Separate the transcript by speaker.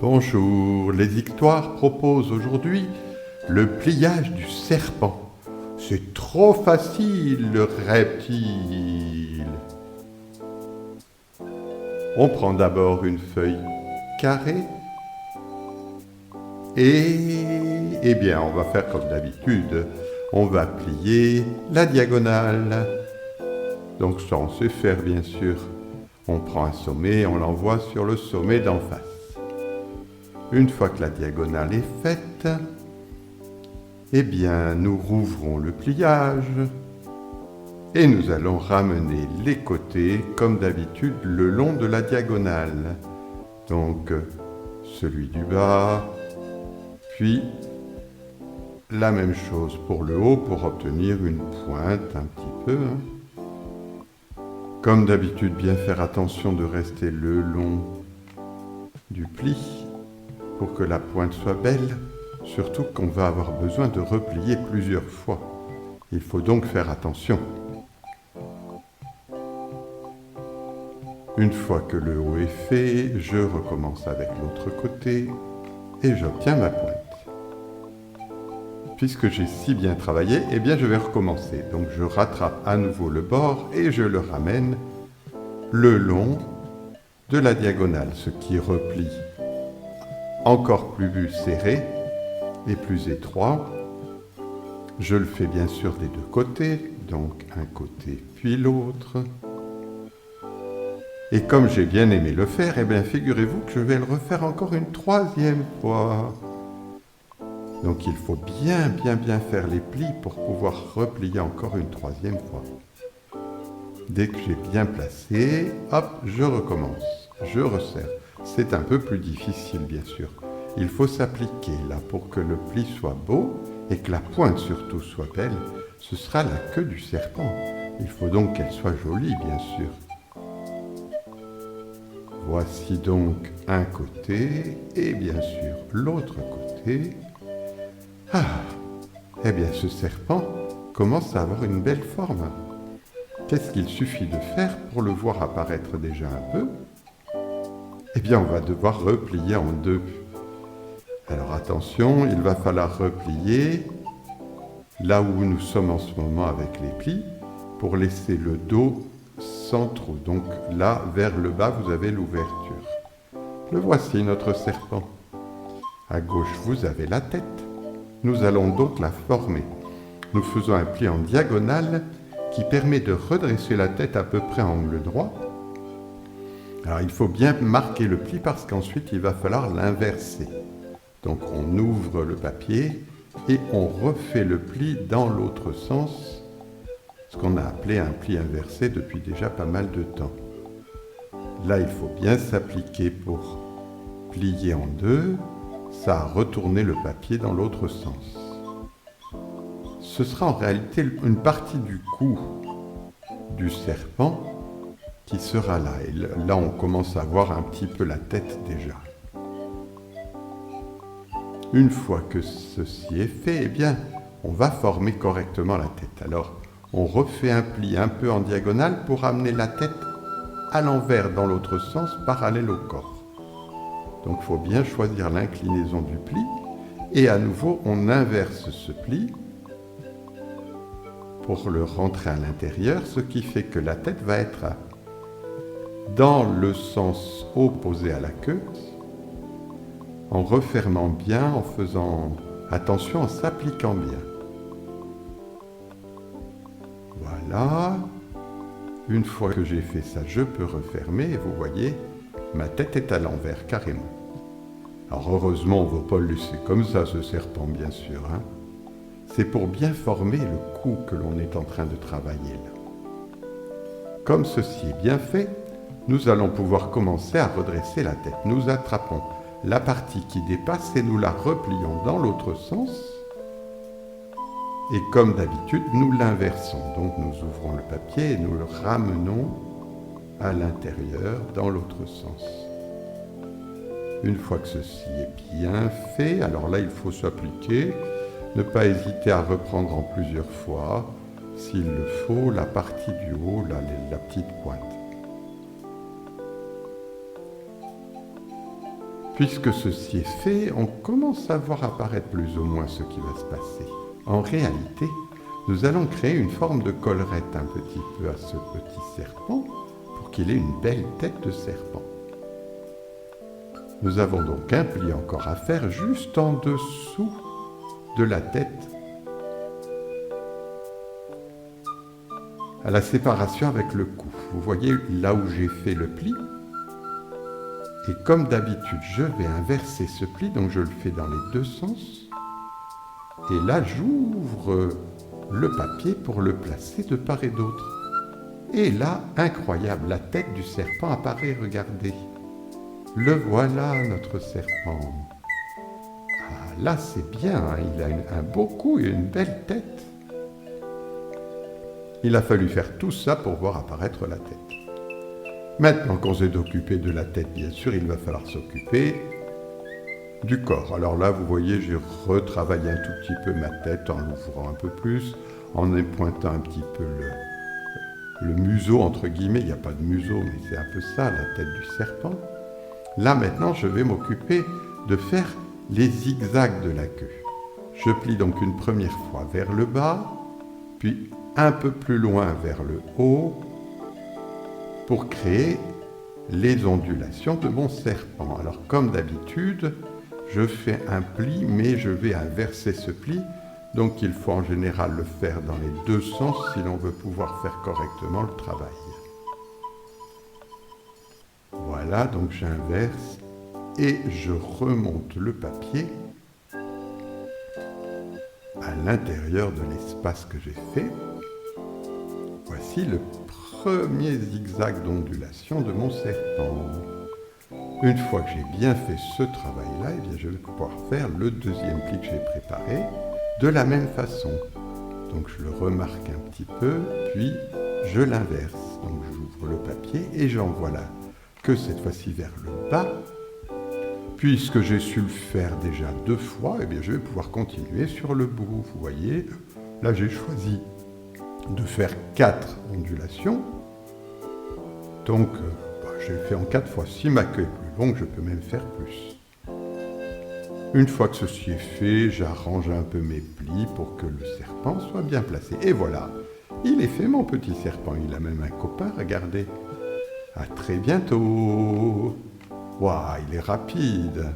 Speaker 1: Bonjour, les victoires proposent aujourd'hui le pliage du serpent. C'est trop facile, le reptile. On prend d'abord une feuille carrée et bien, on va faire comme d'habitude. On va plier la diagonale. Donc ça, on sait faire bien sûr. On prend un sommet, on l'envoie sur le sommet d'en face. Une fois que la diagonale est faite, eh bien, nous rouvrons le pliage et nous allons ramener les côtés, comme d'habitude, le long de la diagonale. Donc, celui du bas, puis la même chose pour le haut pour obtenir une pointe un petit peu. Comme d'habitude, bien faire attention de rester le long du pli pour que la pointe soit belle, surtout qu'on va avoir besoin de replier plusieurs fois. Il faut donc faire attention. Une fois que le haut est fait, je recommence avec l'autre côté et j'obtiens ma pointe. Puisque j'ai si bien travaillé, eh bien je vais recommencer. Donc je rattrape à nouveau le bord et je le ramène le long de la diagonale, ce qui replie encore plus serré et plus étroit. Je le fais bien sûr des deux côtés, donc un côté puis l'autre. Et comme j'ai bien aimé le faire, eh bien figurez-vous que je vais le refaire encore une troisième fois. Donc il faut bien faire les plis pour pouvoir replier encore une troisième fois. Dès que j'ai bien placé, hop, je recommence, je resserre. C'est un peu plus difficile bien sûr. Il faut s'appliquer là pour que le pli soit beau et que la pointe surtout soit belle. Ce sera la queue du serpent. Il faut donc qu'elle soit jolie bien sûr. Voici donc un côté et bien sûr l'autre côté. Eh bien ce serpent commence à avoir une belle forme. Qu'est-ce qu'il suffit de faire pour le voir apparaître déjà un peu? Eh bien on va devoir replier en deux. Alors attention, il va falloir replier là où nous sommes en ce moment avec les plis pour laisser le dos sans trou. Donc là, vers le bas, vous avez l'ouverture. Le voici, notre serpent. À gauche, vous avez la tête. Nous allons donc la former. Nous faisons un pli en diagonale qui permet de redresser la tête à peu près à angle droit. Alors il faut bien marquer le pli parce qu'ensuite il va falloir l'inverser. Donc on ouvre le papier et on refait le pli dans l'autre sens, ce qu'on a appelé un pli inversé depuis déjà pas mal de temps. Là il faut bien s'appliquer pour plier en deux, ça a retourné le papier dans l'autre sens. Ce sera en réalité une partie du cou du serpent qui sera là. Et là on commence à voir un petit peu la tête déjà. Une fois que ceci est fait, eh bien, on va former correctement la tête. Alors, on refait un pli un peu en diagonale pour amener la tête à l'envers dans l'autre sens, parallèle au corps. Donc, il faut bien choisir l'inclinaison du pli. Et à nouveau, on inverse ce pli pour le rentrer à l'intérieur, ce qui fait que la tête va être dans le sens opposé à la queue, en refermant bien, en faisant attention, en s'appliquant bien. Voilà. Une fois que j'ai fait ça, je peux refermer et vous voyez, ma tête est à l'envers carrément. Alors heureusement, on ne va pas le laisser comme ça, ce serpent, bien sûr. C'est pour bien former le cou que l'on est en train de travailler là. Comme ceci est bien fait, nous allons pouvoir commencer à redresser la tête. Nous attrapons la partie qui dépasse et nous la replions dans l'autre sens. Et comme d'habitude, nous l'inversons. Donc nous ouvrons le papier et nous le ramenons à l'intérieur dans l'autre sens. Une fois que ceci est bien fait, alors là il faut s'appliquer, ne pas hésiter à reprendre en plusieurs fois, s'il le faut, la partie du haut, la petite pointe. Puisque ceci est fait, on commence à voir apparaître plus ou moins ce qui va se passer. En réalité, nous allons créer une forme de collerette un petit peu à ce petit serpent pour qu'il ait une belle tête de serpent. Nous avons donc un pli encore à faire juste en dessous de la tête, à la séparation avec le cou. Vous voyez là où j'ai fait le pli? Et comme d'habitude, je vais inverser ce pli, donc je le fais dans les deux sens. Et là, j'ouvre le papier pour le placer de part et d'autre. Et là, incroyable, la tête du serpent apparaît, regardez. Le voilà, notre serpent. Ah, là, c'est bien, hein, il a un beau cou et une belle tête. Il a fallu faire tout ça pour voir apparaître la tête. Maintenant qu'on s'est occupé de la tête, bien sûr, il va falloir s'occuper du corps. Alors là, vous voyez, j'ai retravaillé un tout petit peu ma tête en l'ouvrant un peu plus, en pointant un petit peu le museau, entre guillemets. Il n'y a pas de museau, mais c'est un peu ça, la tête du serpent. Là, maintenant, je vais m'occuper de faire les zigzags de la queue. Je plie donc une première fois vers le bas, puis un peu plus loin vers le haut, pour créer les ondulations de mon serpent. Alors, comme d'habitude, je fais un pli, mais je vais inverser ce pli. Donc, il faut en général le faire dans les deux sens si l'on veut pouvoir faire correctement le travail. Voilà, donc j'inverse et je remonte le papier à l'intérieur de l'espace que j'ai fait. Voici le premier zigzag d'ondulation de mon serpent. Une fois que j'ai bien fait ce travail-là, eh bien, je vais pouvoir faire le deuxième pli que j'ai préparé de la même façon. Donc je le remarque un petit peu, puis je l'inverse. Donc j'ouvre le papier et j'envoie là que cette fois-ci vers le bas. Puisque j'ai su le faire déjà 2 fois, eh bien, je vais pouvoir continuer sur le bout. Vous voyez, là j'ai choisi de faire 4 ondulations. Donc, j'ai fait en 4 fois. Si ma queue est plus longue, je peux même faire plus. Une fois que ceci est fait, j'arrange un peu mes plis pour que le serpent soit bien placé. Et voilà, il est fait mon petit serpent. Il a même un copain, regardez. À très bientôt. Waouh, il est rapide.